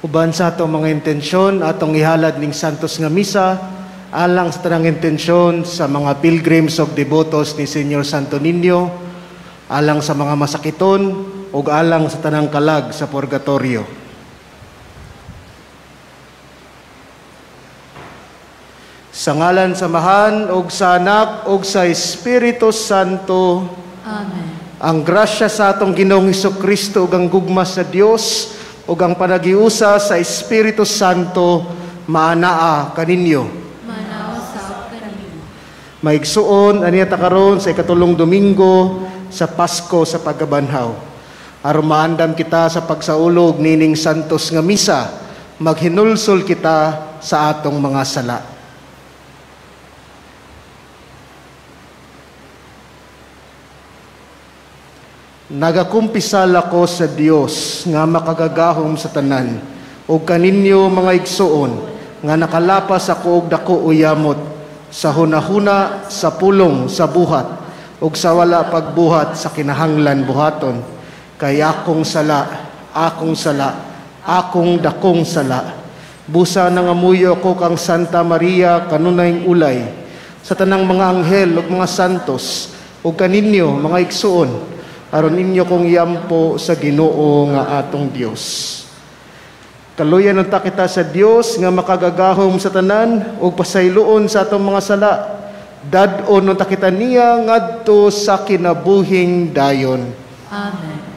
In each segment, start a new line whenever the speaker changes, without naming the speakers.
Uban sa atong mga intensyon, atong ihalad ning santos nga misa, alang sa tanang intensyon sa mga pilgrims o devotos ni Senyor Santo Niño, alang sa mga masakiton, o alang sa tanang kalag sa purgatorio. Sa ngalan samahan, og sa Anak, og sa Espiritu Santo.
Amen.
Ang grasya sa atong Ginoong Hesukristo ug ang gugma sa Dios ug ang panagiusa sa Espiritu Santo maanaa kaninyo.
Manaw sa kanimo.
Maigsuon aniya ta karon sa ikatulong Domingo sa Pasko sa pagkabanhaw. Aron maandam kita sa pagsaulog nining santos nga misa, maghinulsol kita sa atong mga sala. Nagakumpisal ako sa Dios nga makagagahom sa tanan, ug kaninyo mga igsuon nga nakalapas ako og dako uyamot sa hunahuna, sa pulong, sa buhat, ug sa wala pagbuhat sa kinahanglan buhaton. Kay akong sala, akong dakong sala. Busa nangamuyo ko kang Santa Maria kanunayng ulay, sa tanang mga anghel ug mga santos, ug kaninyo mga igsuon, aron ninyo kong iyampo sa Ginoo nga atong Dios. Kaluyan unta kita sa Dios nga makagagahom sa tanan ug pasayloon sa atong mga sala. Dad-on unta kita niya ngadto sa kinabuhing dayon.
Amen.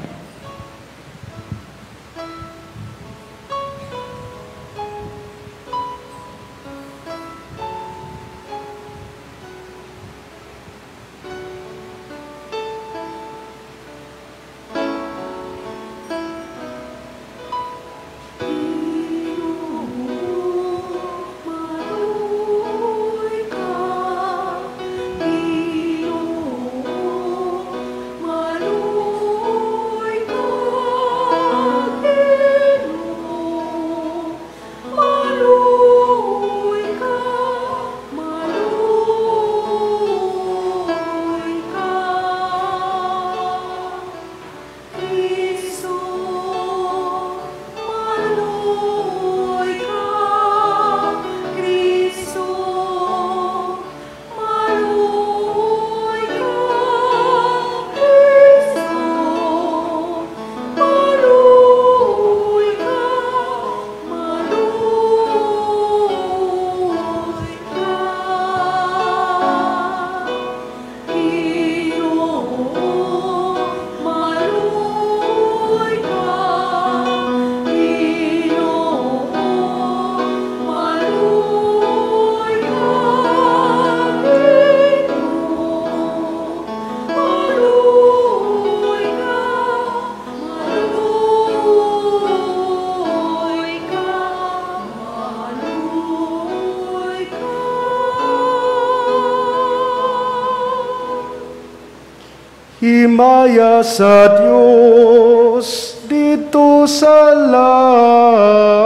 Himaya sa Diyos dito sa langit.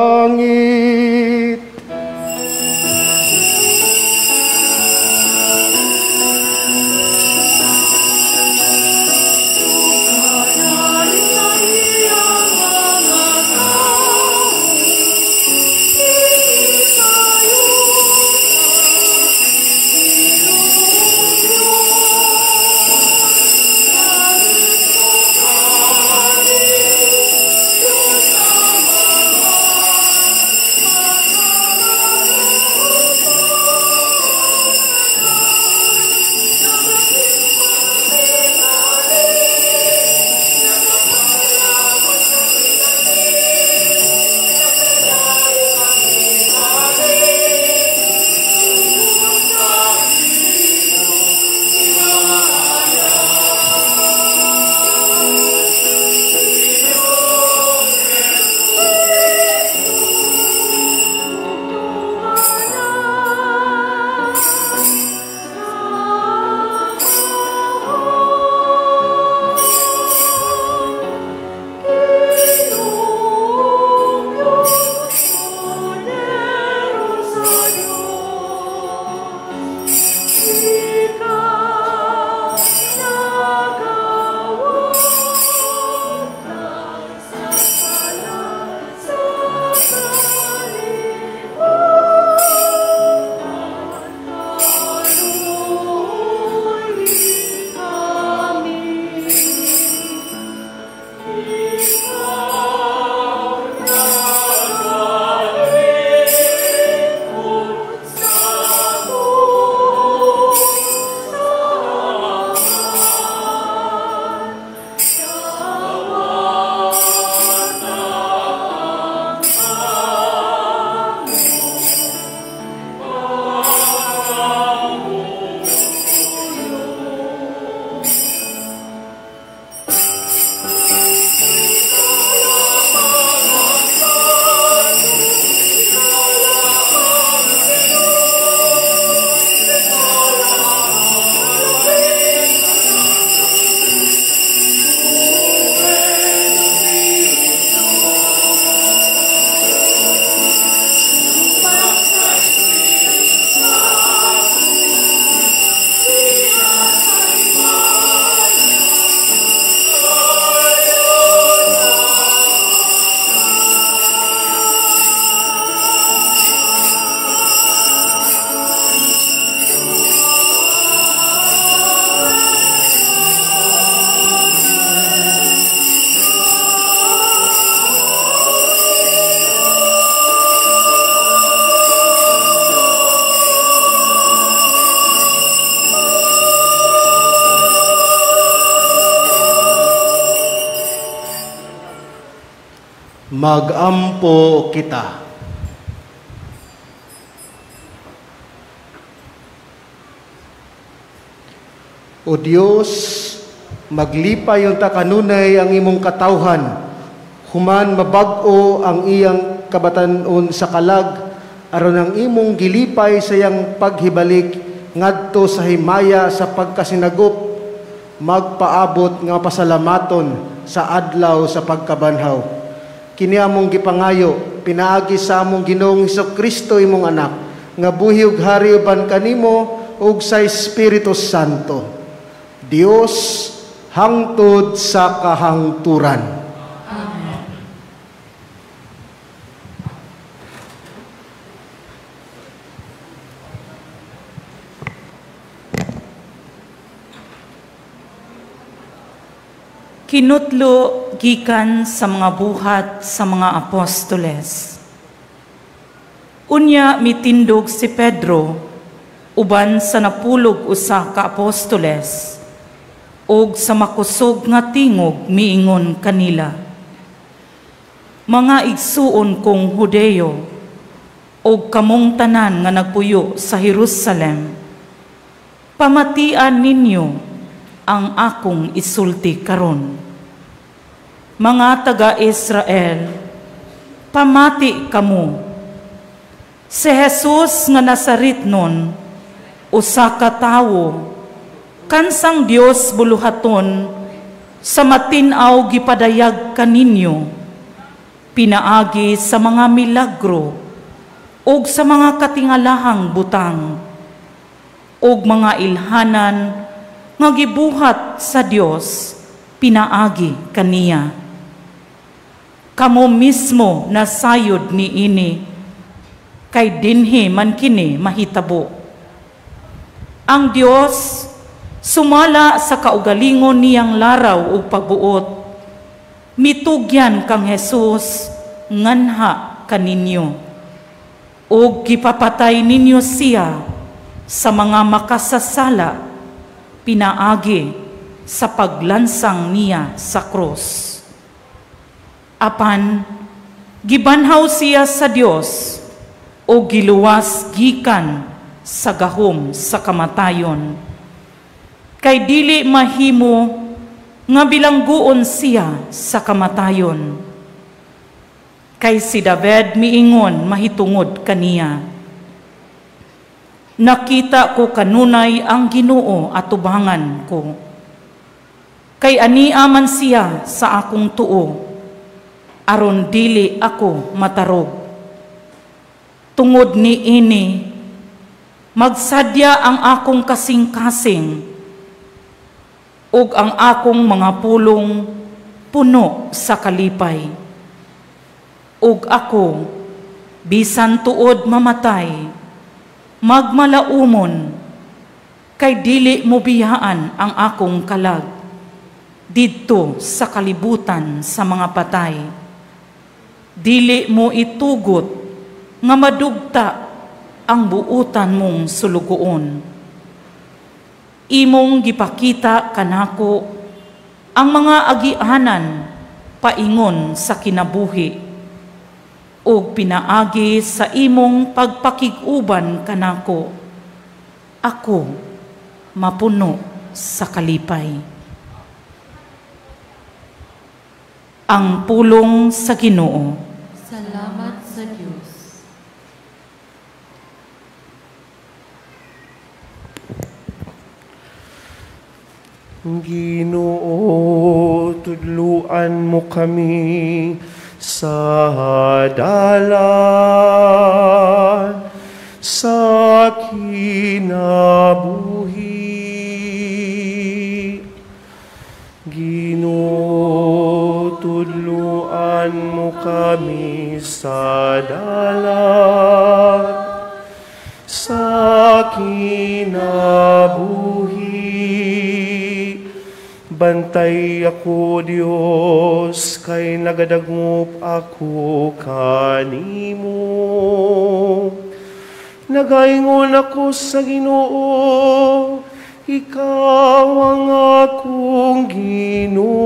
Magampo kita. O Dios, maglipay yung kanunay ang imong katawhan, human mabag-o ang iyang kabatanon sa kalag, aron ang imong gilipay sa iyang paghibalik ngadto sa himaya sa pagkasinagop, magpaabot nga pasalamaton sa adlaw sa pagkabanhaw. Kini among gipangayo, pinaagi sa among Ginoong Hesukristo imong anak, nga buhi ug hari uban kanimo ug sa Espiritu Santo. Dios hangtod sa kahangturan.
Amen.
Kinutlo gikan sa mga buhat sa mga apostoles. Unya mitindog si Pedro uban sa napulog usa ka apostoles og sa makusog nga tingog miingon kanila, mga igsuon kong Hudeo og kamong tanan nga nagpuyo sa Jerusalem, pamatian ninyo ang akong isulti karon. Mga taga-Israel, pamati kamo. Si Jesus nga Nazaretnon, usa ka tawo, kansang Dios buluhaton, sa matinaw gipadayag kaninyo, pinaagi sa mga milagro, ug sa mga katingalahang butang, ug mga ilhanan nga gibuhat sa Dios, pinaagi kaniya. Kamo mismo nasayod ni ini, kay dinhi man kini mahitabo. Ang Dios sumala sa kaugalingon niyang laraw ug pagbuot, mitugyan kang Jesus nganha kaninyo, ug gipapatay ninyo siya sa mga makasasala, pinaagi sa paglansang niya sa krus. Apan gibanhaw siya sa Dios o giluwas gikan sa gahom sa kamatayon, kay dili mahimo nga bilangguon siya sa kamatayon. Kay si David miingon mahitungod kaniya, nakita ko kanunay ang Ginoo atubangan ko, kay ania man siya sa akong tuo, aron dili ako matarog. Tungod ni ini, magsadya ang akong kasing-kasing, ug ang akong mga pulong puno sa kalipay. Ug ako, bisan tuod mamatay, magmalaumon, kay dili mo biyaan ang akong kalag, didto sa kalibutan sa mga patay. Dili mo itugot, nga madugta ang buutan mong sulugoon. Imong gipakita kanako ang mga agianan paingon sa kinabuhi, ug pinaagi sa imong pagpakiguban kanako, ako mapuno sa kalipay. Ang pulong sa Ginoo.
Salamat sa Diyos.
Ginoo, tudluan mo kami sa dalan sa kinabuhi. Ginoo, tudluan mo kami sa dalan sa kinabuhi. Bantay ako, Dios, kay nagadagop ako kanimo. Nagaingon ako sa Ginoo, ikaw ang akong Ginoo.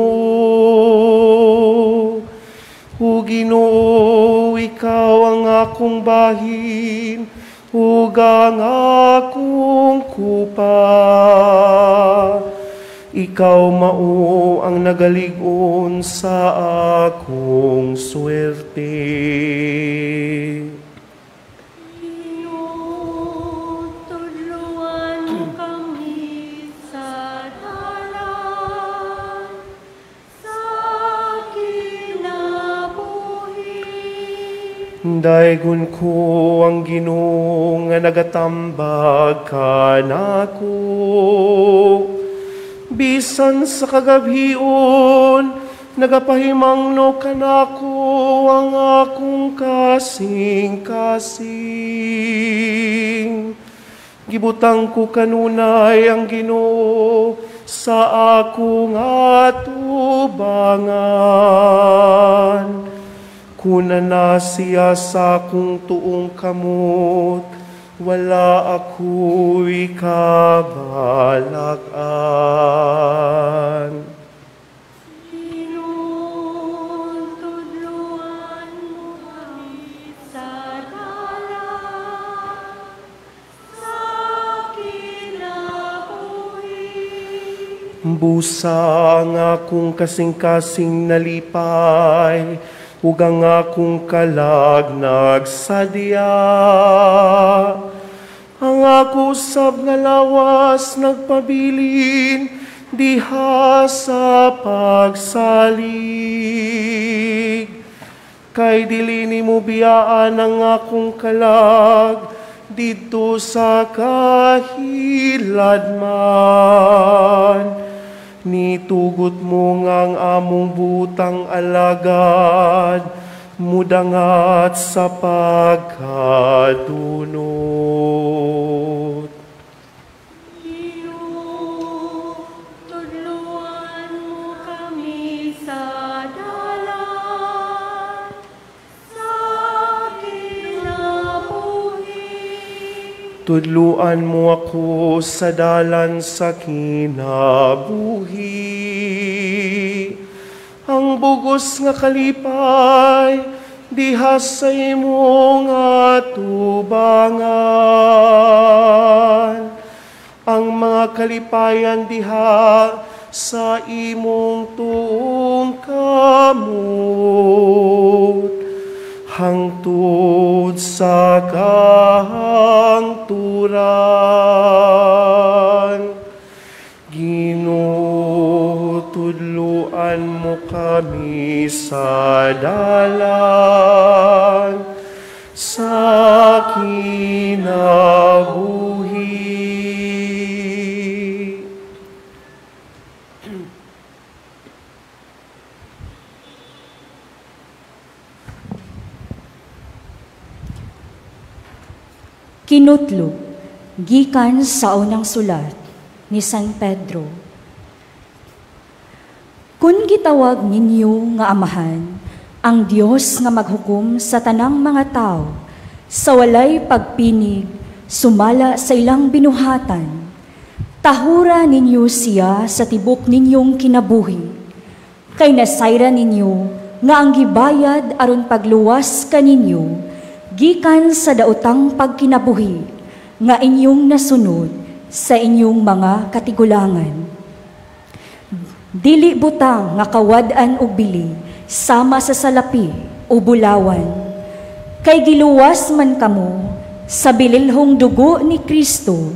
O Ginoo, Ginoo, ikaw ang akong bahin, ug ang akong kupa. Ikaw mao ang nagalig-on sa akong swerte.
Tulungan mo kami sa dalan, sa kinabuhi.
Daygon ko ang Ginoo nga nagatambag kanako. Bisan sa kagabhion, nagapahimangno kanako ang akong kasing-kasing. Gibutang ko kanunay ang Ginoo sa akong atubangan. Kuna na siya sa akong tuong kamot, wala ako'y kabalakan.
Tinutudluan mo kami sa dalan, sa kinabuhi.
Busa nga akong kasing-kasing nalipay, ug ang akong kalag nagsadya. Ang ako sab nga lawas nagpabilin, diha sa pagsalig. Kay dili nimo biyaan ang akong kalag, dito sa kahiladman. Nitugot mo ngang among butang alagad, mudangat sa pagkadunot.
Tudluan mo kami sa dalan, sa kinabuhi.
Tudluan mo ako sa dalan sa kinabuhi. Ang bugos nga kalipay, diha sa imong atubangan. Ang mga kalipayan diha sa imong tuong kamot, hangtod sa kahangturan. Ginoo, tudluan mo kami sa dalan, sa kinabuhi.
Kinutlo, gikan sa unang sulat ni San Pedro. Kung gitawag ninyo nga amahan, ang Dios nga maghukom sa tanang mga tao, sa walay pagpinig, sumala sa ilang binuhatan, tahura ninyo siya sa tibok ninyong kinabuhi, kay nasayra ninyo nga ang gibayad aron pagluwas kaninyo, gikan sa daotang pagkinabuhi, nga inyong nasunod sa inyong mga katigulangan. Dili butang nga kawad-an og bili, sama sa salapi o bulawan. Kay giluwas man kamo sa bililhong dugo ni Kristo,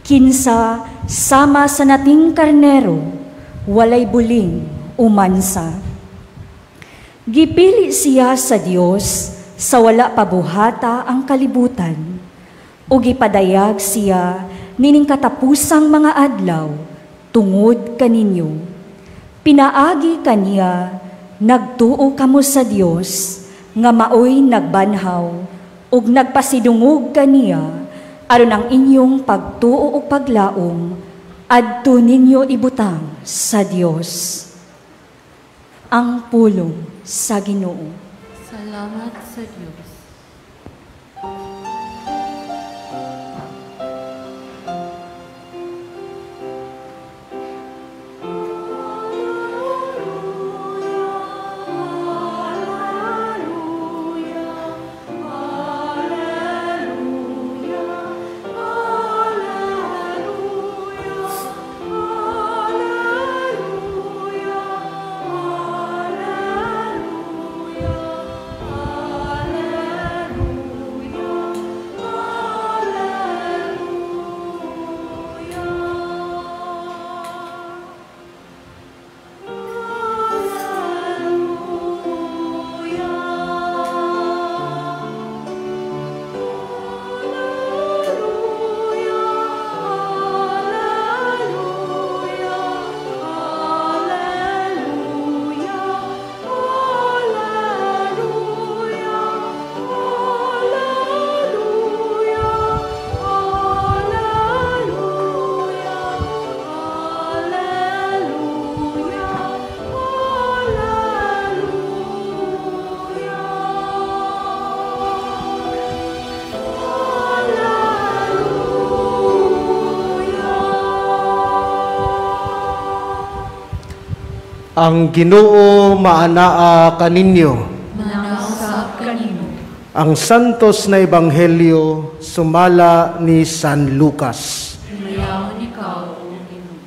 kinsa sama sa nating karnero, walay buling o mansa. Gipili siya sa Dios sa wala pabuhata ang kalibutan, o gipadayag siya nining katapusang mga adlaw tungod kaninyo. Pinaagi kaniya, nagtuo kamo sa Dios, nga maoy nagbanhaw, ug nagpasidungog kaniya, aron ang inyong pagtuo o paglaom, adto ninyo ibutang sa Dios. Ang pulong sa Ginoo.
Salamat sa Diyos.
Ang Ginoo maanaa kaninyo.
Manausap kanimo.
Ang santos na ebanghelyo sumala ni San Lucas.
Mayaon ikaw, O Ginoo.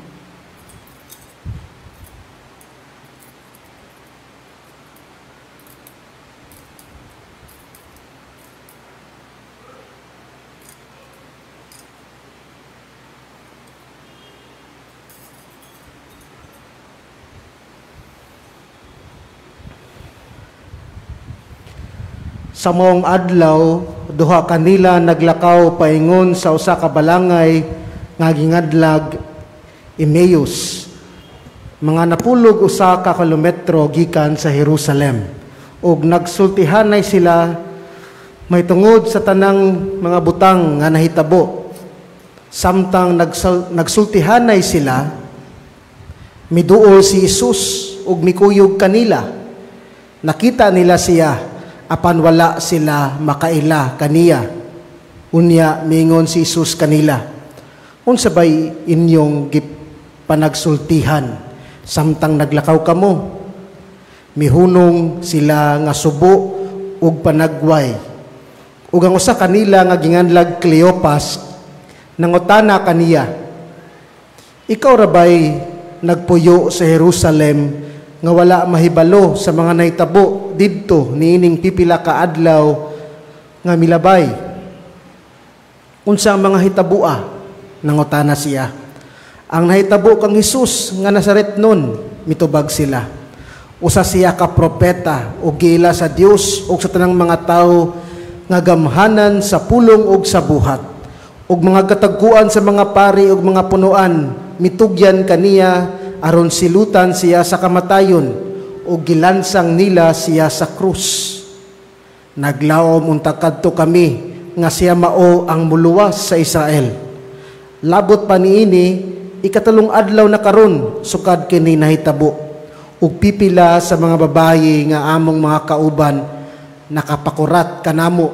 Sa maong adlaw, duha kanila naglakaw paingon sa usa ka balangay nga gingadlag Emmaus. Mga napulog usa ka kilometro gikan sa Jerusalem. Ug nagsultihanay sila may tungod sa tanang mga butang nga nahitabo. Samtang nagsultihanay sila, miduol si Jesus ug mikuyog kanila. Nakita nila siya apan wala sila makaila kaniya. Unya mingon si Jesus kanila, unsa bay inyong panagsultihan samtang naglakaw kamo? Mihunong sila nga subo ug panagway. Ug ang usa kanila nga ginganlag Cleopas nangutana kaniya, ikaw ra bay nagpuyo sa Jerusalem nga wala mahibalo sa mga nahitabo didto niining pipila ka adlaw nga milabay? Unsa ang mga hitabua? Nangutana siya. Ang nahitabo kang Hesus nga Nazaret nun, mitubag sila. Usa siya ka propeta ug giila sa Dios ug sa tanang mga tawo nga gamhanan sa pulong ug sa buhat. Ug mga kataguan sa mga pari ug mga punuan mitugyan kaniya aron silutan siya sa kamatayon o gilansang nila siya sa krus. Naglaom unta kadto kami nga siya mao ang muluwas sa Israel. Labot pa niini ikatalong adlaw na karon sukad kini nahitabo ug pipila sa mga babayi nga among mga kauban nakapakurat kanamo.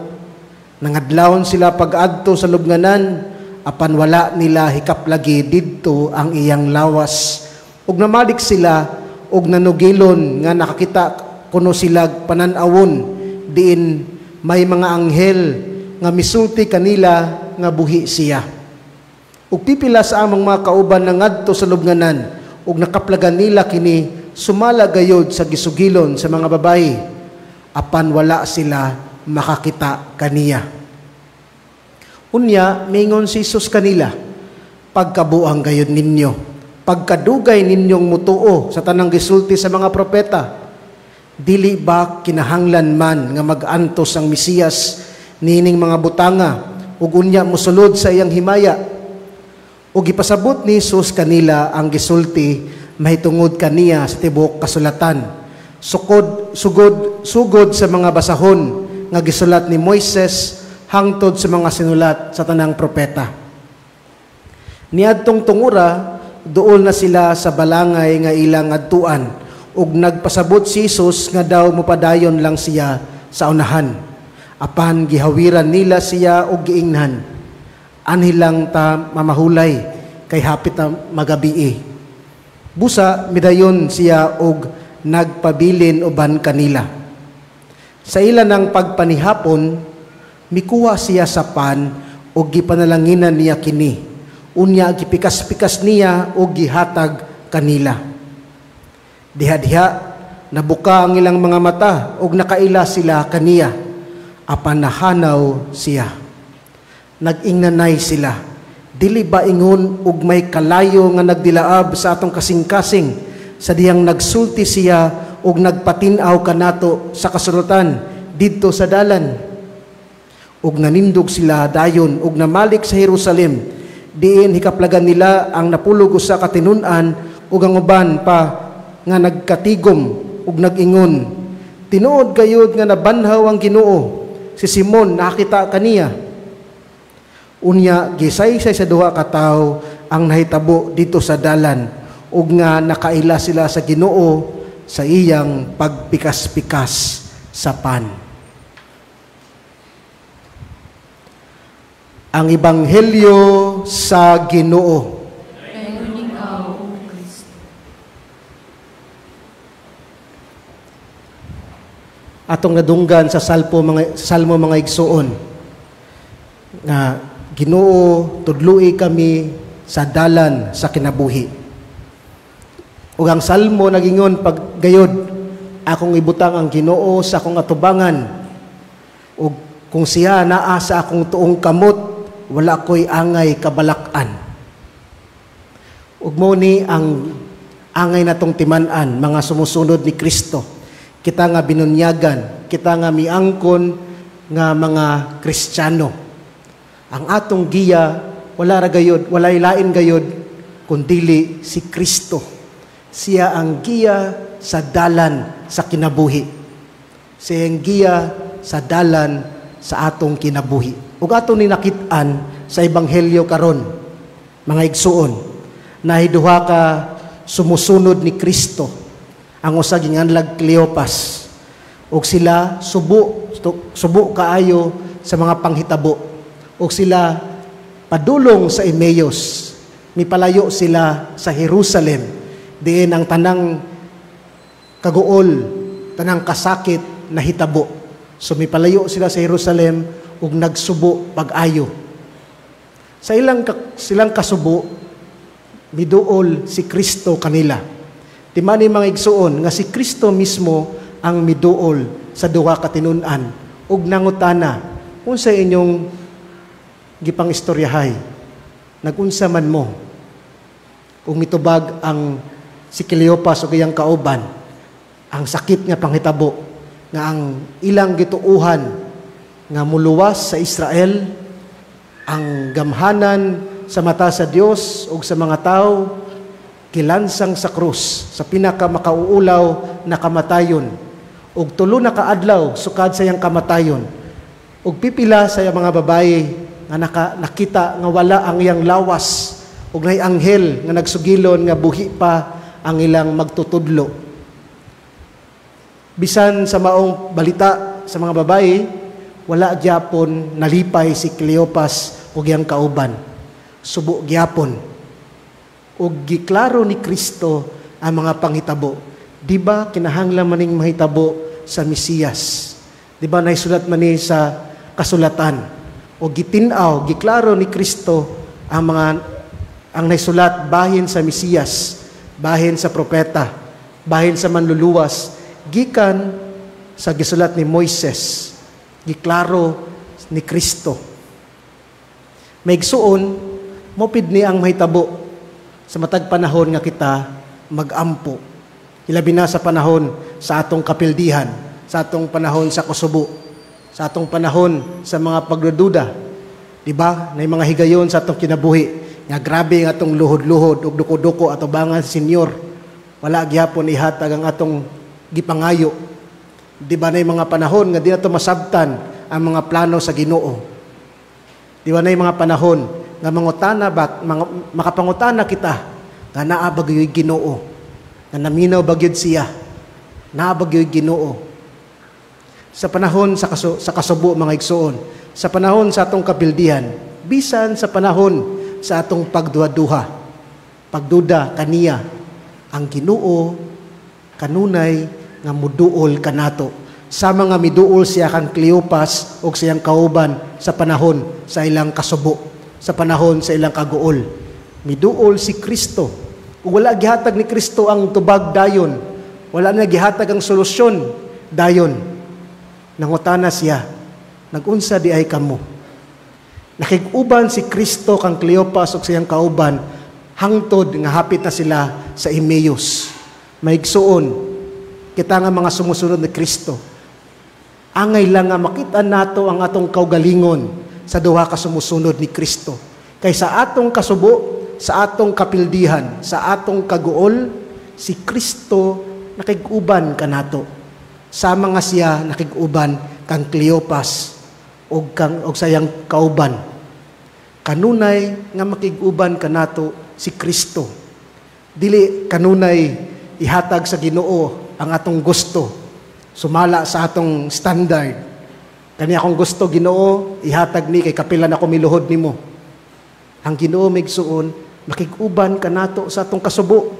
Nangadlawon sila pag-adto sa lubnganan apan wala nila hikaplagi didto ang iyang lawas. Ug namalik sila ug nanugilon nga nakakita kuno sila pananawon diin may mga anghel nga misulti kanila nga buhi siya. Ug pipila sa among mga kauban na ngadto sa lubnganan ug nakaplagan nila kini sumala gayod sa gisugilon sa mga babayi apan wala sila makakita kaniya. Unya mingon si Jesus kanila, pagkabuang gayod ninyo, pagkadugay ninyong mutuo sa tanang gisulti sa mga propeta, dili ba kinahanglan man nga mag-antos ang Mesiyas nining mga butanga ug unya mosulod sa iyang himaya? Ug ipasabot ni Jesus kanila ang gisulti mahitungod kaniya sa tibuok kasulatan, sugod sa mga basahon nga gisulat ni Moises hangtod sa mga sinulat sa tanang propeta. Niadtong tungura duol na sila sa balangay nga ilang adtuan ug nagpasabot si Jesus nga daw mopadayon lang siya sa unahan. Apan gihawiran nila siya og giingnan, anhilang ta mamahulay kay hapit na magabii. Busa midayon siya og nagpabilin uban kanila. Sa ila ng pagpanihapon mikuha siya sa pan og gipanalanginan niya kini. Unya gipikas-pikas niya o gihatag kanila. Diha-diha nabuka ang ilang mga mata og nakaila sila kaniya. Apan nahanaw siya. Nag-ingnanay sila. Dili ba ingon og may kalayo nga nagdilaab sa atong kasing-kasing sa diyang nagsulti siya og nagpatinaw kanato sa kasulatan didto sa dalan. Ug nanindog sila dayon ug namalik sa Jerusalem. Diin hikaplagan nila ang napulog sa katinun-an ug ang uban pa nga nagkatigom ug nag-ingon, tinuod gayud nga nabanhaw ang Ginoo, si Simon nakita kaniya. Unya gisaysay sa duha ka tawo ang nahitabo dito sa dalan ug nga nakaila sila sa Ginoo sa iyang pagpikas-pikas sa pan. Ang Ebanghelyo sa Ginoo.
Dayon ikaw, O Kristo.
atong nadunggan sa salmo mga igsuon nga Ginoo tudloi kami sa dalan sa kinabuhi. Ug ang salmo nagingon paggayod, akong ibutang ang Ginoo sa akong atubangan, ug kung siya naa sa akong tuong kamot, wala ko'y angay kabalak-an. Ug mo ni ang angay natong timan-an, mga sumusunod ni Kristo. Kita nga binunyagan, kita nga miangkon nga mga Kristiyano. Ang atong giya, wala ra gayod, walay lain gayod, kundili si Kristo. Siya ang giya sa dalan sa kinabuhi. Siya ang giya sa dalan sa atong kinabuhi. Ug atong ninakit-an sa ebanghelyo karon, mga igsuon, nahiduha ka sumusunod ni Kristo, ang usa ginganlag Cleopas, ug sila subo kaayo sa mga panghitabo, ug sila padulong sa Emmaus. Mipalayo sila sa Jerusalem, diin ang tanang kaguol, tanang kasakit na hitabo. So mipalayo sila sa Jerusalem ug nagsubo pag-ayo. Sa silang kasubo, miduol si Kristo kanila. Di man mga igsuon nga si Kristo mismo ang miduol sa duha ka tinun-an ug nangutana, unsa inyong gipang istoryahay, nagunsa man mo, ug mitubag ang si Cleopas ug iyang kauban, ang sakit nga panghitabo, nga ang ilang gituuhan nga muluwas sa Israel, ang gamhanan sa mata sa Dios ug sa mga tao, kilansang sa krus, sa pinakamakauulaw na kamatayon, ug tulo na kaadlaw sukad sa iyang kamatayon, ug pipila sa iyang mga babaye nga nakita nga wala ang iyang lawas, ug nay anghel nga nagsugilon nga buhi pa ang ilang magtutudlo. Bisan sa maong balita sa mga babae, wala gyapon nalipay si Cleopas ug iyang kauban. Subo gyapon. Ug giklaro ni Kristo ang mga panghitabo. Di ba kinahanglan maning mahitabo sa Mesiyas? Di ba naisulat man ni sa kasulatan? O gitin-aw, giklaro ni Kristo ang naisulat bahin sa Mesiyas, bahin sa propeta, bahin sa manluluwas, gikan sa gisulat ni Moises, giklaro ni Kristo. Maigsuon, mopid ni ang mahitabo sa matag panahon nga kita mag-ampo. Ilabi na sa panahon sa atong kapildihan, sa atong panahon sa kusubo, sa atong panahon sa mga pagdududa. Diba? Na mga higayon sa atong kinabuhi. Nga grabe ang atong luhod-luhod ug duko-duko ato bangan senyor. Wala gyapon ihatag ang atong gipangayo. Diba na mga panahon nga di nato masabtan ang mga plano sa Ginoo. Diba na mga panahon nga makapangutana kita nga naa bagyoy Ginoo. Nga naminaw bagyod siya. Naa bagyoy Ginoo. Sa panahon sa kasubo mga igsuon, sa panahon sa atong kapildihan, bisan sa panahon sa atong pagduha-duha, pagduda kaniya, ang Ginoo kanunay nga muduol kanato. Sa mga miduol siya kang Cleopas o siyang kauban sa panahon sa ilang kasubo, sa panahon sa ilang kaguol. Miduol si Kristo. Wala gihatag ni Kristo ang tubag dayon. Wala na gihatag ang solusyon dayon. Nangutana siya, nagunsa di ay kamo. Nakig-uban si Kristo kang Cleopas o siyang kauban, hangtod nga hapit na sila sa Emmaus. Maigsuon, kita nga mga sumusunod ni Kristo. Angay lang nga makita nato ang atong kaugalingon sa duha ka sumusunod ni Kristo. Kay sa atong kasubo, sa atong kapildihan, sa atong kaguol, si Kristo nakig-uban kanato. Sama nga siya nakig-uban kang Cleopas og sayang kauban. Kanunay nga makig-uban kanato si Kristo. Dili kanunay ihatag sa Ginoo ang atong gusto, sumala sa atong standard. Kani akong gusto Ginoo, ihatag ni kay kapilan ako miluhod nimo. Ang Ginoo migsuon, makig-uban kanato sa atong kasubo.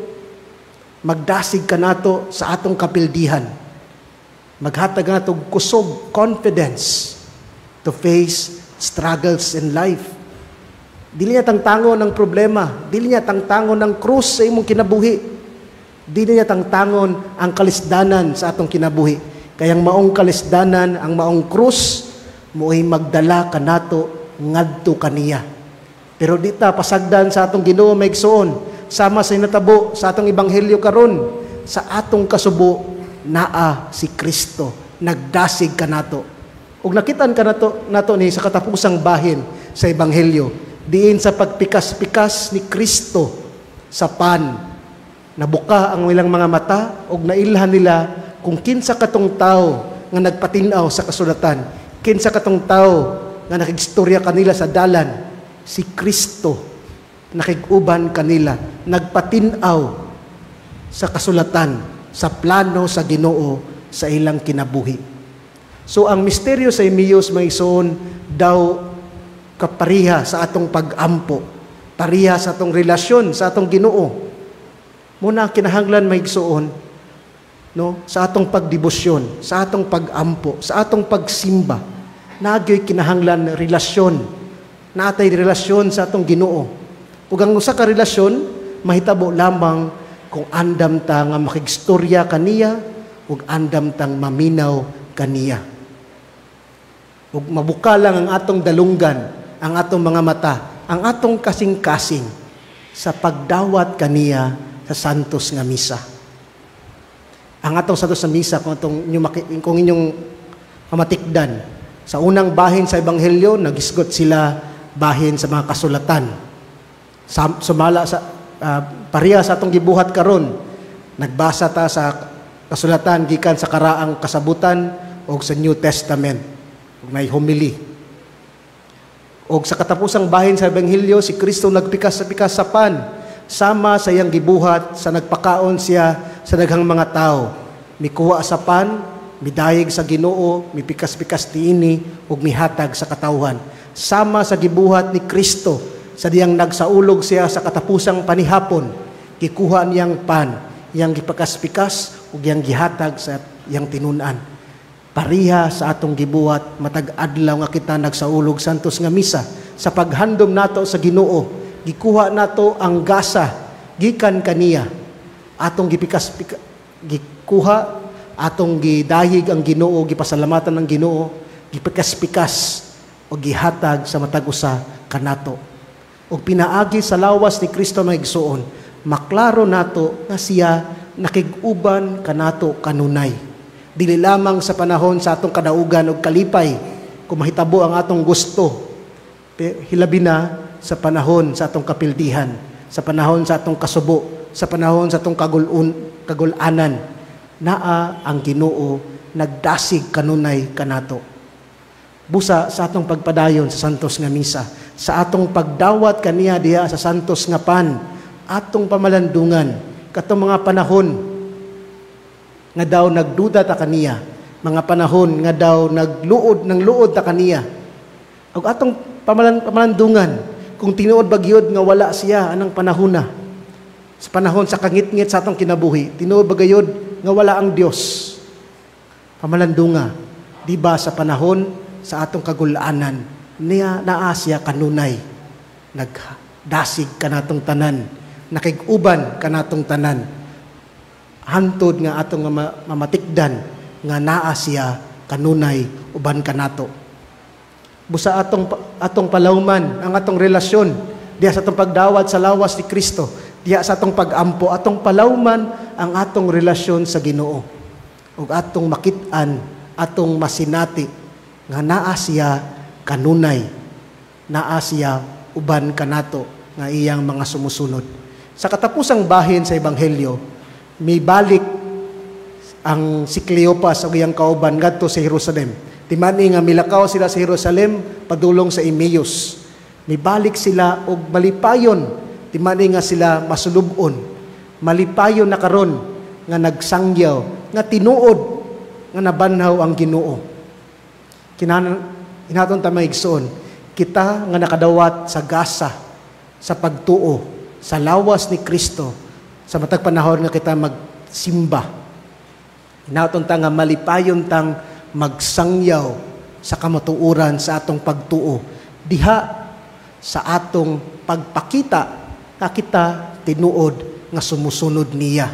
Magdasig kanato sa atong kapildihan. Maghatag na itong kusog, confidence to face struggles in life. Dili niya tangtangon ng problema. Dili niya tangtangon ng krus sa imong kinabuhi. Dili niya tangtangon ang kalisdanan sa atong kinabuhi. Kayang maong kalisdanan, ang maong krus, mo'y magdala kanato ngadto kaniya. Pero di ta pasagdan sa atong Ginoo maigsoon, sama sa natabo sa atong ebanghelyo karon, sa atong kasubo naa si Kristo, nagdasig kanato. Ug nakitan nato ni sa katapusang bahin sa ebanghelyo, diin sa pagpikas-pikas ni Kristo sa pan, nabuka ang ilang mga mata ug nailhan nila kung kinsa katong tao nga nagpatinaw sa kasulatan, kinsa katong tao nga nakigstorya kanila sa dalan, si Kristo nakiguban kanila, nagpatinaw sa kasulatan, sa plano sa Ginoo sa ilang kinabuhi. So ang misteryo sa Emmaus maigsoon daw kapariha sa atong pag-ampo, pariha sa atong relasyon sa atong Ginoo. Muna kinahanglan maigsoon, no, sa atong pagdebosyon, sa atong pag-ampo, sa atong pagsimba, nagyoy kinahanglan relasyon. Naatay relasyon sa atong Ginoo. Ug ang usa ka relasyon mahitabo lamang kung andam ta nga makigstorya kaniya ug andam tang maminaw kaniya. Ug mabuka lang ang atong dalunggan, ang atong mga mata, ang atong kasing-kasing sa pagdawat kaniya sa santos nga misa. Ang atong santos nga misa kung inyong mamatikdan, sa unang bahin sa ebanghelyo nagisgot sila bahin sa mga kasulatan. Sumala sa pareha sa atong gibuhat karon, nagbasa ta sa kasulatan gikan sa karaang kasabutan o sa New Testament, may homily. O sa katapusang bahin sa ebanghelyo, si Kristo nagpikas sa pan, sama sa iyang gibuhat, sa nagpakaon siya sa daghang mga tao. Mikuha sa pan, midayeg sa Ginoo, mipikas-pikas tiini ug mihatag sa katawhan. Sama sa gibuhat ni Kristo, sa diyang nagsaulog siya sa katapusang panihapon, gikuha niyang pan, iyang gipakas-pikas ug iyang gihatag sa iyang tinunan. Pariha sa atong gibuhat matag adlaw nga kita nagsaulog santos nga misa, sa paghandom nato sa Ginoo, gikuha nato ang gasa gikan kaniya. Atong gikuha, atong gidahig ang Ginoo, gipasalamatan ang Ginoo, gipikas-pikas o gihatag sa matag usa kanato. O pinaagi sa lawas ni Kristo maigsoon, maklaro nato nga siya nakiguban kanato kanunay. Dili lamang sa panahon sa atong kadaugan o kalipay, kung mahitabo ang atong gusto, hilabi na sa panahon sa atong kapildihan, sa panahon sa atong kasubo, sa panahon sa atong kagulanan, naa ang Ginoo nagdasig kanunay kanato. Busa sa atong pagpadayon sa santos nga misa, sa atong pagdawat kaniya diha sa santos nga pan, atong pamalandungan katong mga panahon nga daw nagduda ta kaniya, mga panahon nga daw nagluod ta kaniya. Ug atong pamalandungan kung tinuod ba gyud nga wala siya anang panahon na. Sa panahon sa kangit-ngit sa atong kinabuhi, tinuod ba gyud nga wala ang Dios. Pamalandunga, di ba sa panahon sa atong kagulanan, niya naa siya kanunay, nagdasig kanatong tanan, nakiguban kanatong tanan, hantod nga atong mamatikdan nga naa siya kanunay uban kanato. Busa atong palawman ang atong relasyon diha sa atong pagdawat sa lawas ni Kristo, diha sa atong pagampo, atong palawman ang atong relasyon sa Ginoo ug atong makit-an, atong masinati nga naa siya kanunay, naa siya uban kanato nga iyang mga sumusunod. Sa katapusang bahin sa ebanghelyo, may balik ang si Cleopas o iyang kauban ngadto sa Jerusalem. Timani nga milakaw sila sa Jerusalem padulong sa Emmaus. May balik sila og malipayon, timani nga sila masulubon. Malipayon na karon nga nagsangyaw, nga tinuod nga nabanhaw ang Ginoo. Hinaton ta maigsoon, kita nga nakadawat sa gasa, sa pagtuo, sa lawas ni Kristo, sa matag panahon nga kita magsimba. Hinaton ta nga malipayon tang magsangyaw sa kamatuoran sa atong pagtuo. Diha sa atong pagpakita na kita tinuod nga sumusunod niya.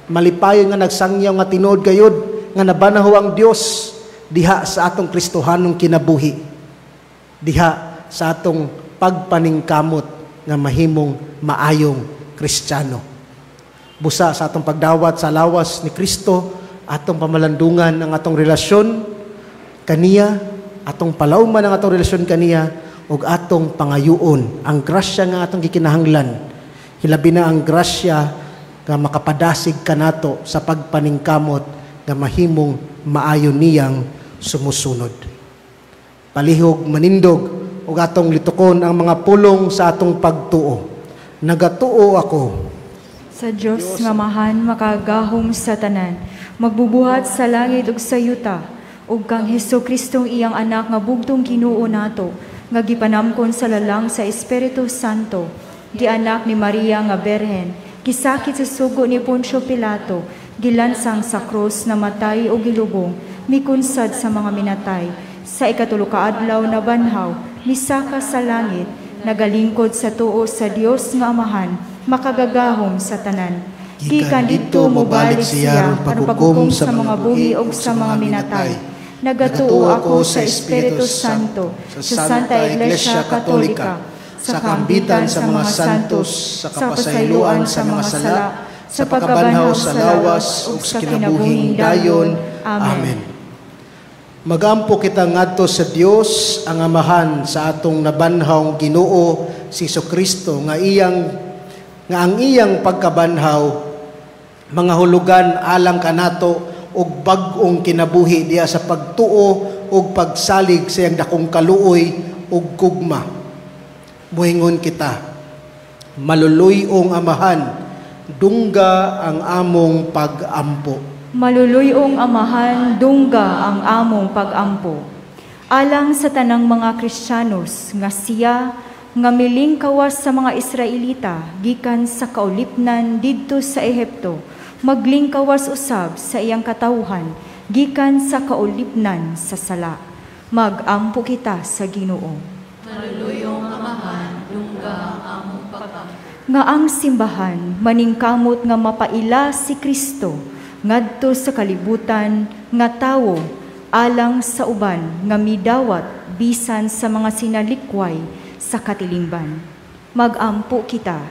Malipayon nga nagsangyaw nga tinuod gayud nga nabanaho ang Dios diha sa atong Kristohanong kinabuhi. Diha sa atong pagpaningkamot nga mahimong maayong Kristiyano. Busa sa atong pagdawat sa lawas ni Kristo, atong pamalandungan ang atong relasyon kaniya, atong palauman ang atong relasyon kaniya, ug atong pangayuon ang grasya nga atong gikinahanglan. Hilabi na ang grasya nga makapadasig kanato sa pagpaningkamot nga mahimong maayo niyang sumusunod. Palihog manindog ug atong litukon ang mga pulong sa atong pagtuo. Nagatuo ako
Sa Diyos nga mahan makagahom sa tanan, magbubuhat sa langit ug sa yuta, ug kang Hesukristo iyang anak nga bugtong Ginoo nato, nga gipanamkon sa lalang sa Espiritu Santo, gianak ni Maria nga Berhen, gisakit sa sugo ni Poncio Pilato, gilansang sa krus na matay o gilubong, mikunsad sa mga minatay, sa ikatulo ka adlaw na banhaw, misaka sa langit, nagalingkod sa tuo sa Dios nga Amahan, makagagahom sa tanan. Gikan dito mobalik siya aron paghukom sa mga buhi ug sa mga minatay. Nagatuo ako sa Espiritu Santo, sa Santa Iglesia Katolika, sa kaambitan sa mga santos, sa kapasayloan sa mga sala, sa pagkabanhaw sa lawas ug sa kinabuhing dayon. Amen.
Magampo kita ngadto sa Dios ang Amahan sa atong nabanhawng Ginoo si Jesucristo nga ang iyang pagkabanhaw mga hulugan alang kanato og bag-ong kinabuhi diya sa pagtuo ug pagsalig sa iyang dakong kaluoy ug gugma. Muhingon kita, maluluyong Amahan, dungga ang among pag-ampo.
Maluluyong Amahan, dungga ang among pag-ampo. Alang sa tanang mga Kristiyanos nga siya nga miling kawas sa mga Israelita gikan sa kaulipnan didto sa Ehipto, maglingkawas usab sa iyang katawhan gikan sa kaulipnan sa sala. Mag-ampo kita sa Ginoo.
Maluluyong Amahan, dungga ang among pag-ampo.
Nga ang simbahan maningkamot nga mapaila si Kristo ngadto sa kalibutan nga tawo alang sa uban nga midawat bisan sa mga sinalikway sa katilingban. Mag-ampo kita.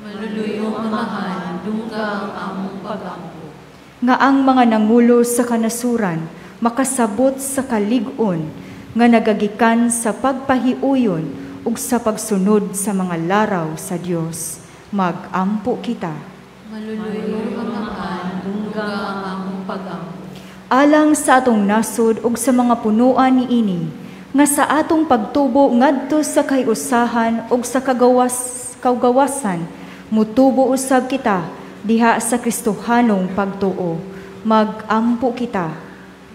Maluluyong Amahan, dungga ang among pag-ampo.
Nga ang mga nangulo sa kanasuran makasabot sa kalig-on nga nagagikan sa pagpahiuyon ug sa pagsunod sa mga laraw sa Dios. Mag-ampo kita.
Maluluyong Amahan, dungga ang among pag-ampo.
Alang sa atong nasod ug sa mga punuan niini, nga sa atong pagtubo ngadto sa kayusahan ug sa kagawasan, mutubo usab kita diha sa Kristohanong pagtuo. Mag-ampo kita.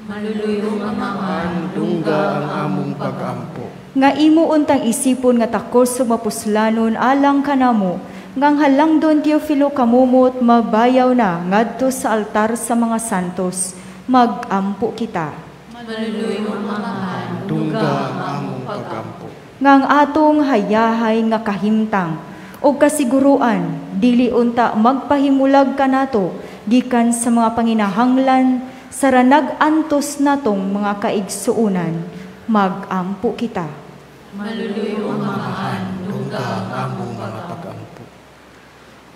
Maluluyong Amahan,
Dungga ang among pag-ampo.
Nga imo untang isipon nga takos sa mapuslanon alang kanamo, ngang halangdon Teofilo kamumot mabayaw na ngadto sa altar sa mga santos. Mag-ampo kita.
Maluluyong Amahan,
Dungga ang among pag-ampo.
Ngang atong hayahay nga kahimtang o kasiguruan, dili unta magpahimulag kanato gikan sa mga panginahanglan sa ranag-antos natong mga kaigsuunan. Mag-ampo kita.
Maluluyong Amahan, dungga ang among
pag-ampo.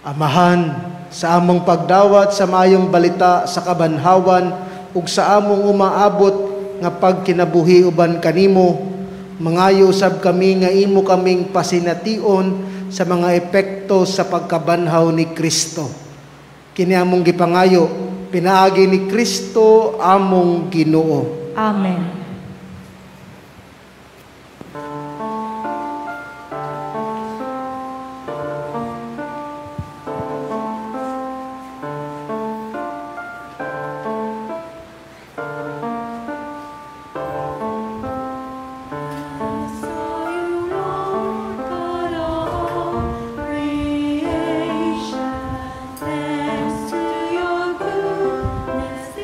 Amahan, sa among pagdawat sa maayong balita sa kabanhawan ug sa among umaabot nga pagkinabuhi uban kanimo, mangayo sab kami nga imo kaming pasination sa mga epekto sa pagkabanhaw ni Kristo. Kini among gipangayo, pinaagi ni Kristo among Ginoo.
Amen.
Thanks to your goodness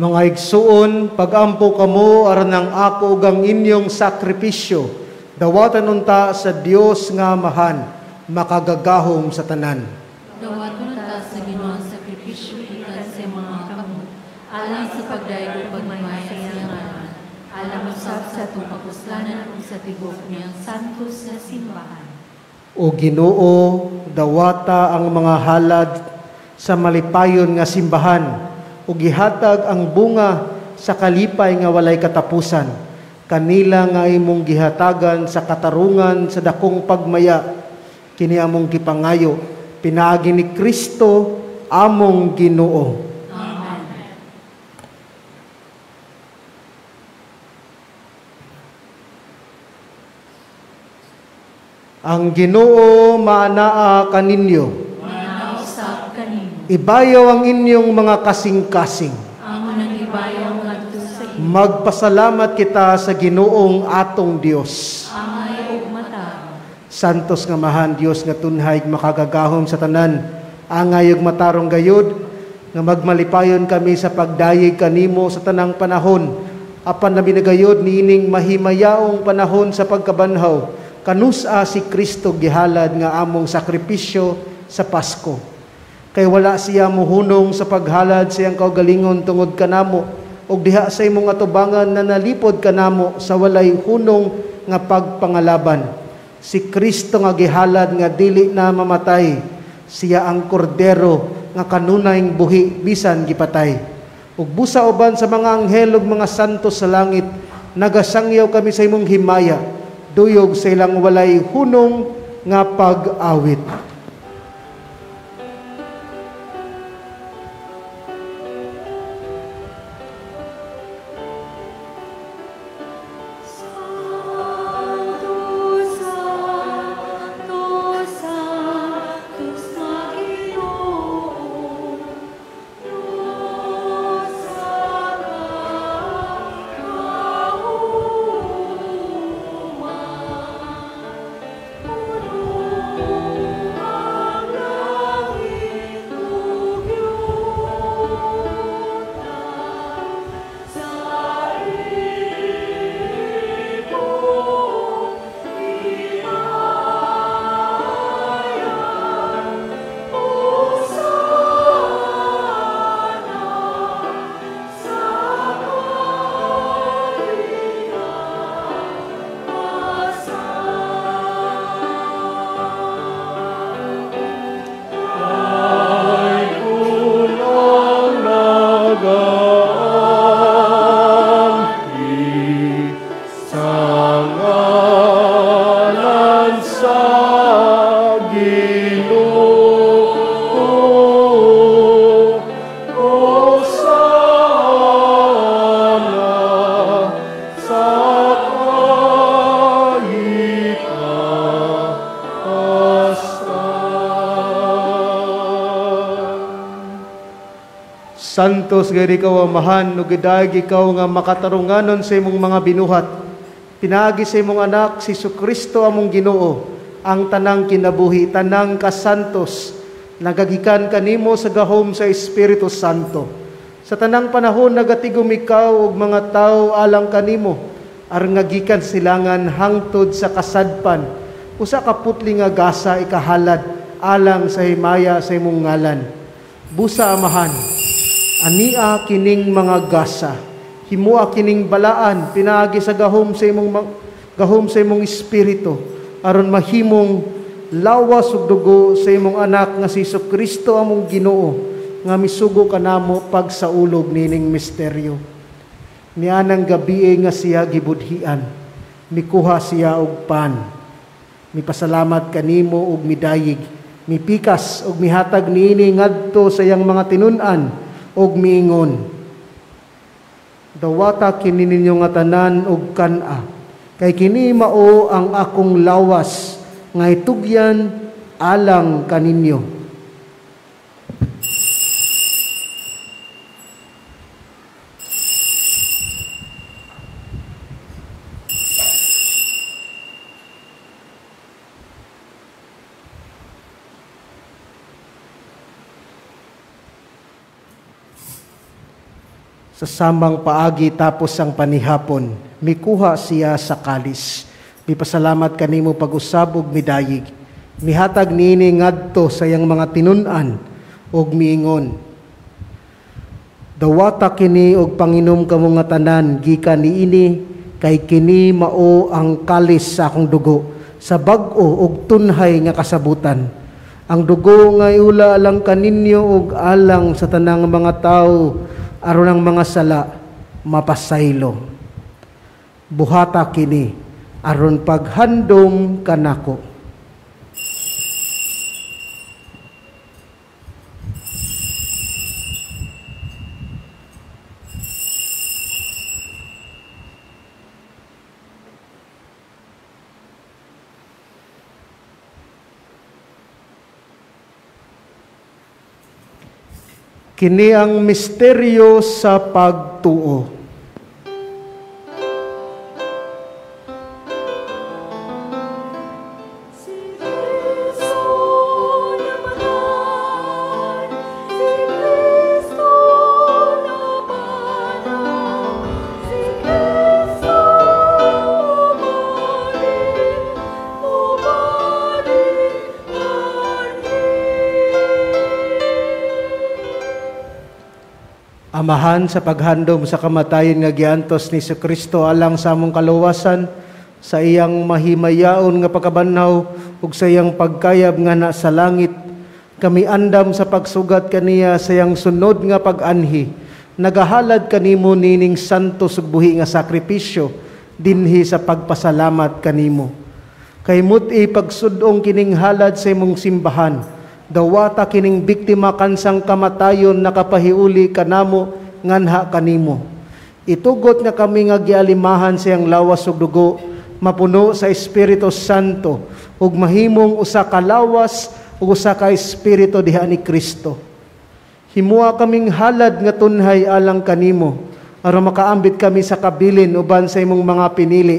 Mga igsuon, pagampo kamo aron ang ako ug ang inyong sakripisyo, dawatan unta sa Dios nga amahan, makagagahom sa tanan.
Dawaton ta sa Ginoo ang sakripisyo ikan sa mga kamot, alang sa pagdayeg ug pagmamay sa iyang ngalan, alang usab sa atong kapuslanan ug sa tibok niyang santos nga simbahan.
O Ginoo, dawata ang mga halad sa malipayon nga simbahan, ug gihatag ang bunga sa kalipay nga walay katapusan. Kanila nga imong gihatagan sa katarungan sa dakong pagmaya, kini among gipangayo, pinaagi ni Kristo among Ginoo.
Amen.
Ang Ginoo maanaa kaninyo.
Manausap kanimo.
Ibayaw ang inyong mga kasing-kasing.
Amo nang ibayaw ngadto sa iyo.
Magpasalamat kita sa Ginoong atong Dios.
Angay ug mata.
Santos nga mahan Dios nga tunhay makagagahom sa tanan. Angay ug matarong gayud nga magmalipayon kami sa pagdayeg kanimo sa tanang panahon. Apan na binagayod niining mahimayaong panahon sa pagkabanhaw. Kanusa si Kristo gihalad nga among sakripisyo sa Pasko. Kay wala siya muhunong sa paghalad sa iyang kaugalingon tungod kanamo, ug diha sa imong atubangan na nalipod kanamo sa walay hunong nga pagpangalaban. Si Kristo nga gihalad nga dili na mamatay, siya ang kordero nga kanunayng buhi bisan gipatay. Ug busa uban sa mga anghel ug mga santos sa langit, nagasangyaw kami sa imong himaya, duyog sa ilang walay hunong nga pag-awit. Santos gayud ikaw amahan, ug gidayeg ikaw nga makatarunganon sa imong mga binuhat. Pinaagi sa imong anak si Kristo among Ginoo, ang tanang kinabuhi, tanang kasantos, nagagikan kanimo sa gahom sa Espiritu Santo. Sa tanang panahon nagatigom ikaw ug mga tawo alang kanimo, aron ngagikan silangan hangtod sa kasadpan. Usa ka putli nga gasa ikahalad alang sa himaya sa imong ngalan. Busa amahan, ania kining mga gasa, himua kining balaan, pinaagi sa gahom sa imong espiritu, aron mahimong lawas ug dugo sa imong anak nga si Kristo among Ginoo, nga misugo kanamo pagsaulog nining misteryo. Nianang gabi nga siya gibudhian, mikuha siya og pan, mipasalamat kanimo ug midayig, mipikas ug mihatag niini ngadto sa iyang mga tinun-an og miingon, dawata kini ninyo nga tanan og kana, kay kini mao ang akong lawas nga itugyan alang kaninyo. Sa samang paagi tapos ang panihapon, mikuha siya sa kalis. Mipasalamat kanimo pag-usab ug midayig. Mihatag niini ngadto sa iyang mga tinunan ug miingon, dawata kini og panginom kamo nga tanan gikan niini kay kini mao ang kalis sa akong dugo sa bag-o ug tunhay nga kasabutan. Ang dugo nga iula alang kaninyo ug alang sa tanang mga tawo aron ang mga sala mapasaylo. Buhata kini aron paghandom kanako. Kini ang misteryo sa pagtuo. Amahan, sa paghandom sa kamatayon nga giantos ni Kristo alang sa among kaluwasan, sa iyang mahimayaon nga pagkabanhaw ug sa iyang pagkayab nga na sa langit, kami andam sa pagsugat kaniya sa iyang sunod nga pag-anhi. Nagahalad kanimo nining santos ug buhi nga sakripisyo dinhi sa pagpasalamat kanimo. Kay muti pagsudong kining halad sa imong simbahan, dawata kining biktima kansang kamatayon nakapahiuli kanamo nganha kanimo. Itugot nga kami nga gialimahan sa iyang lawas ug dugo, mapuno sa Espiritu Santo ug mahimong usa ka lawas ug usa ka espiritu diha ni Kristo. Himua kaming halad nga tunhay alang kanimo aron makaambit kami sa kabilin uban sa imong mga pinili.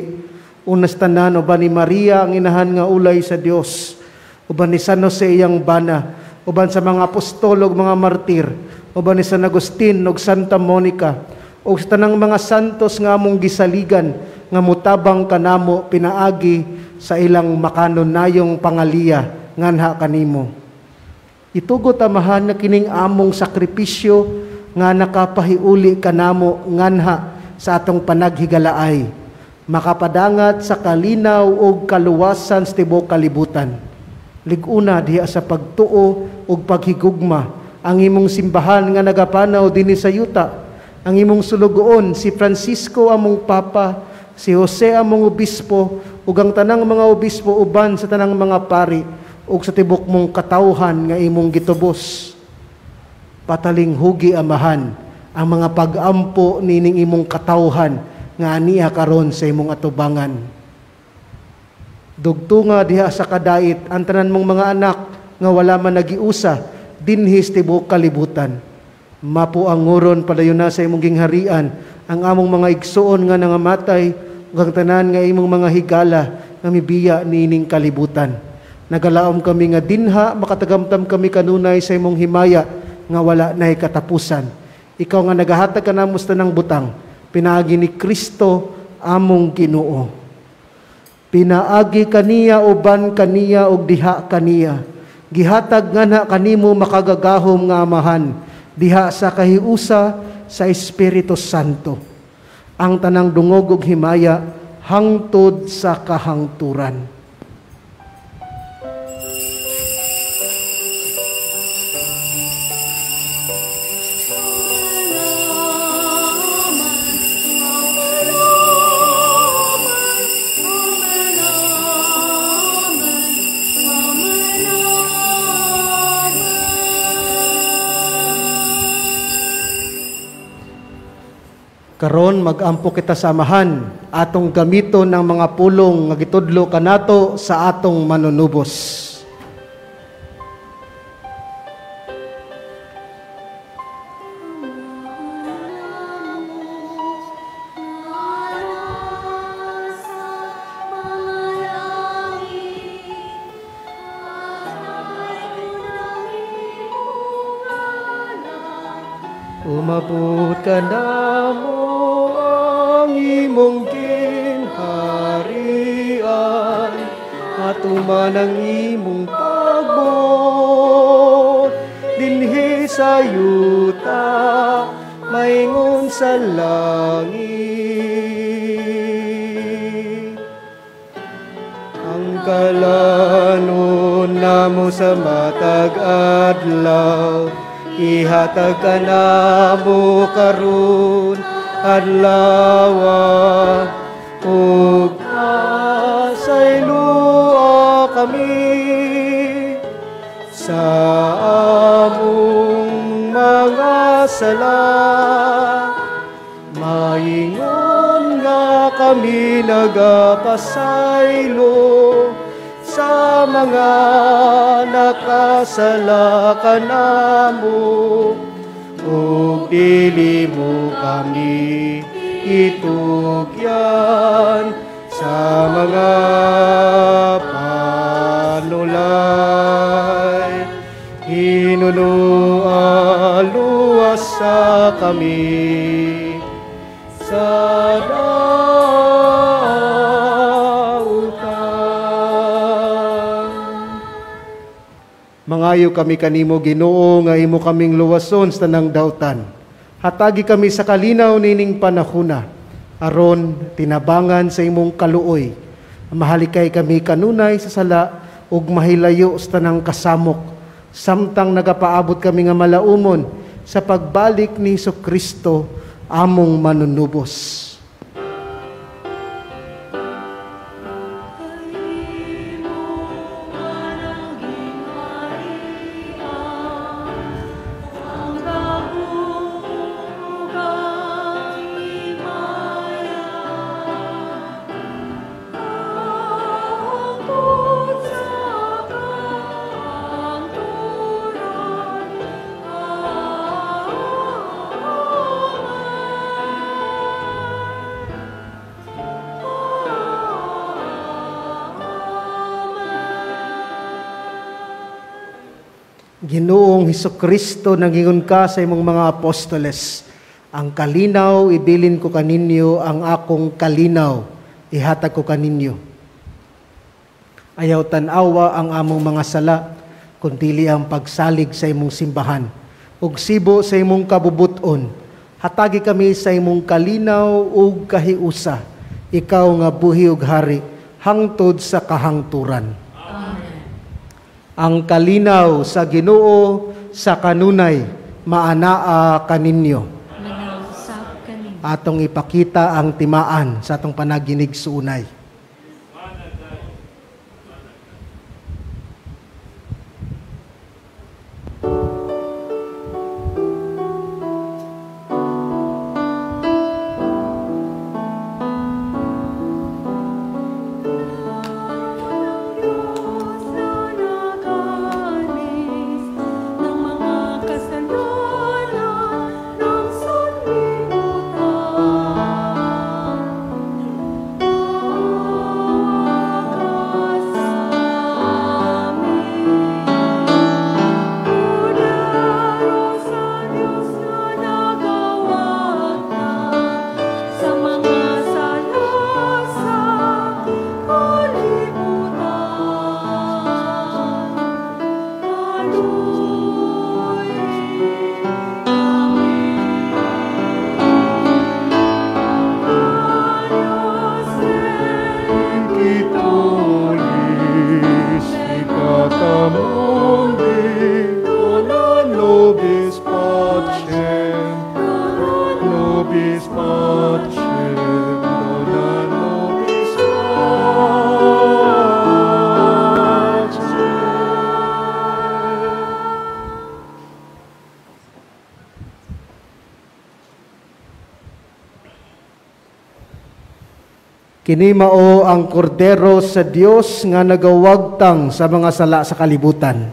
Unas tanan uban ni Maria ang inahan nga ulay sa Dios, uban ni San Jose iyang bana, uban sa mga apostol ug mga martir, uban ni San Agustin ug Santa Monica, ug sa tanang mga santos nga among gisaligan nga mutabang kanamo pinaagi sa ilang makanunayong pangaliya nganha kanimo. Itugot amahan na kining among sakripisyo nga nakapahiuli kanamo nganha sa atong panaghigalaay, makapadangat sa kalinaw ug kaluwasan sa tibuok kalibutan. Liguna diha sa pagtuo ug paghigugma ang imong simbahan nga nagapanaw dinhi sa yuta, ang imong sulugoon si Francisco among Papa, si Jose among obispo ug ang tanang mga obispo uban sa tanang mga pari ug sa tibok mong katawhan nga imong gitubos. Pataling hugi amahan ang mga pag-ampo nining imong katawhan nga aniya karon sa imong atubangan. Dugtunga diha sa kadait ang tanan mong mga anak nga wala man nagiusa dinhi sa tibuok kalibutan. Mapuanguron padayon na sa imong gingharian ang among mga igsuon nga nangamatay ug ang tanan nga imong mga higala nga mibiya nining kalibutan. Nagalaom kami nga dinha makatagamtam kami kanunay sa imong himaya nga wala naay katapusan. Ikaw nga nagahatag kanamo sa tanang butang, pinaagi ni Kristo among Ginoo. Pinaagi kaniya uban kaniya ug diha kaniya. Gihatag nga kanimo makagagahom nga amahan diha sa kahiusa sa Espiritu Santo. Ang tanang dungog ug himaya hangtod sa kahangturan. Karon magampo kita sa amahan atong gamiton ng mga pulong nga gitudlo kanato sa atong manunubos. Umabot ka na mo ang imong ginharian, at tuman ang imong pagbot. Dinhi sa yuta, maingon sa langit. Ang kalanon namo sa matag adlaw, ihatag ka namo karon adlawa, ug pasayloa kami sa among mga sala. Maingon nga kami nagapasaylo sa mga nakasala kanamo, ug dili mo kami itugyan sa mga panulay. Hinunualuwas sa kami sa mangayo kami kanimo, Ginoo, nga imo kaming luwason sa tanang dautan. Hatagi kami sa kalinaw nining panahuna, aron tinabangan sa imong kaluoy. Mahalikay kami kanunay sa sala ug mahilayo sa tanang kasamok, samtang nagapaabot kami nga malaumon sa pagbalik ni Jesucristo among manunubos. Ginoong Hesukristo, nangingon ka sa imong mga apostoles, ang kalinaw ibilin ko kaninyo, ang akong kalinaw ihatag ko kaninyo. Ayaw tanawa ang among mga sala, kundi ang pagsalig sa imong simbahan, ug sibo sa imong kabubuton. Hatagi kami sa imong kalinaw ug kahiusa, ikaw nga buhi ug hari, hangtod sa kahangturan. Ang kalinaw sa Ginoo sa kanunay maanaa kaninyo. Atong ipakita ang timaan sa atong panaginig suunay. Kini mao ang kordero sa Dios nga nagawagtang sa mga sala sa kalibutan.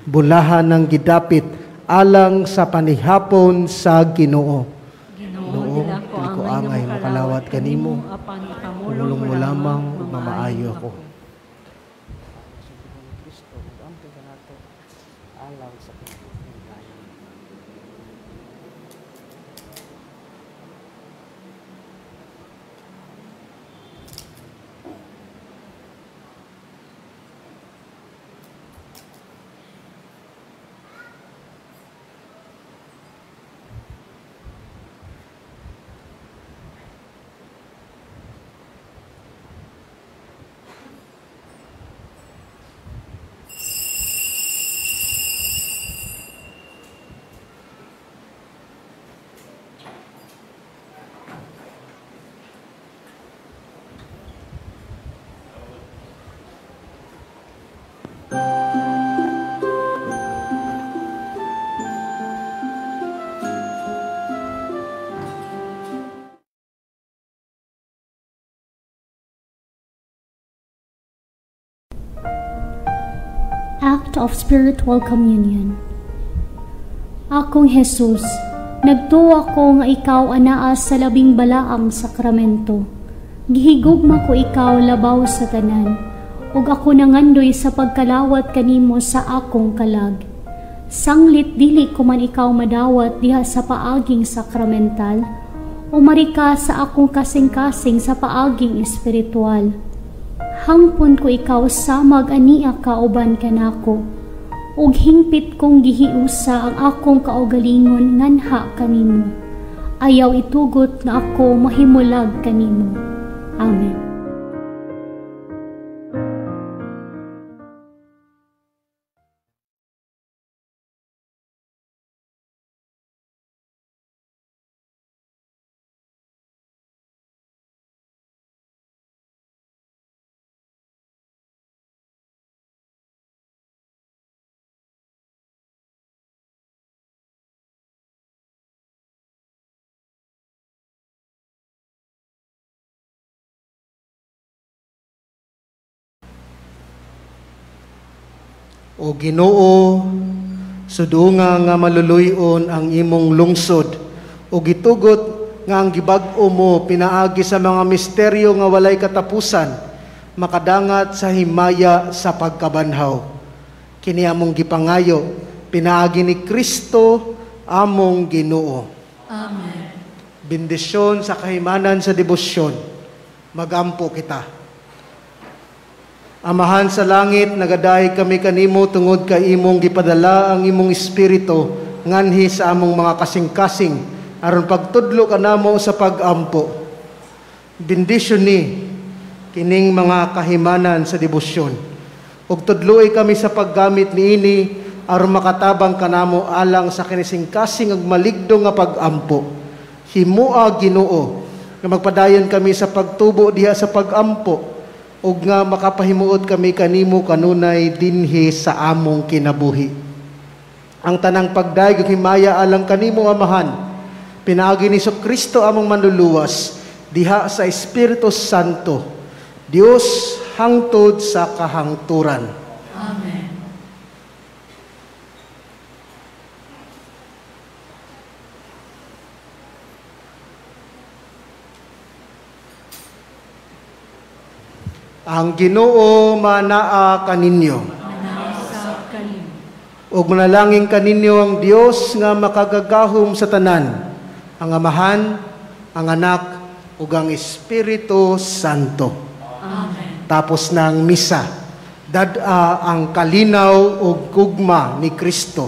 Bulahan ng gidapit alang sa panihapon sa Ginoo. Ginoo, dili ko angay makalawat kanimo. Pulong mo lamang mamaayo ko.
Act of Spiritual Communion. Akong Jesus, nagtuo ako nga ikaw anaa sa labing balaang sakramento. Gihigugma ko ikaw labaw sa tanan, ug ako nangandoy sa pagkalawat kanimo sa akong kalag. Sanglit dili ko man ikaw madawat diha sa paaging sakramental, umari ka sa akong kasing-kasing sa paaging espiritual. Hangpon ko ikaw samag ania kauban kanako, ug hingpit kong gihiusa ang akong kaugalingon nganha kanimo. Ayaw itugot nga ako mahimulag kanimo. Amen.
O Ginoo, sudunga nga maluluyon ang imong lungsod, o gitugot nga ang gibag-o mo pinaagi sa mga misteryo nga walay katapusan, makadangat sa himaya sa pagkabanhaw. Kini among gipangayo, pinaagi ni Kristo among Ginoo.
Amen.
Bendisyon sa kahimanan sa debosyon, magampo kita. Amahan sa langit, nagadahi kami kanimo tungod kay imong gipadala ang imong espiritu nganhi sa among mga kasing-kasing aron pagtudlo kanamo sa pag-ampo. Bendisyon ni kining mga kahimanan sa debosyon. Ug tudloy kami sa paggamit niini aron makatabang kanamo alang sa kinising-kasing ug maligdo nga pag-ampo. Himua Ginoo nga magpadayon kami sa pagtubo diha sa pag-ampo, ug nga makapahimuot kami kanimo kanunay dinhi sa among kinabuhi. Ang tanang pagdaig ug himaya alang kanimo amahan, pinaagi ni Kristo among manluluwas diha sa Espiritu Santo, Dios hangtod sa kahangturan.
Amen.
Ang Ginoo manaa kaninyo.
Manasa kanimo.
Ug manalangin kaninyo ang Dios nga makagagahom sa tanan, ang Amahan, ang Anak, ug ang Espiritu Santo.
Amen.
Tapos ng misa, dad-a ang kalinaw ug gugma ni Kristo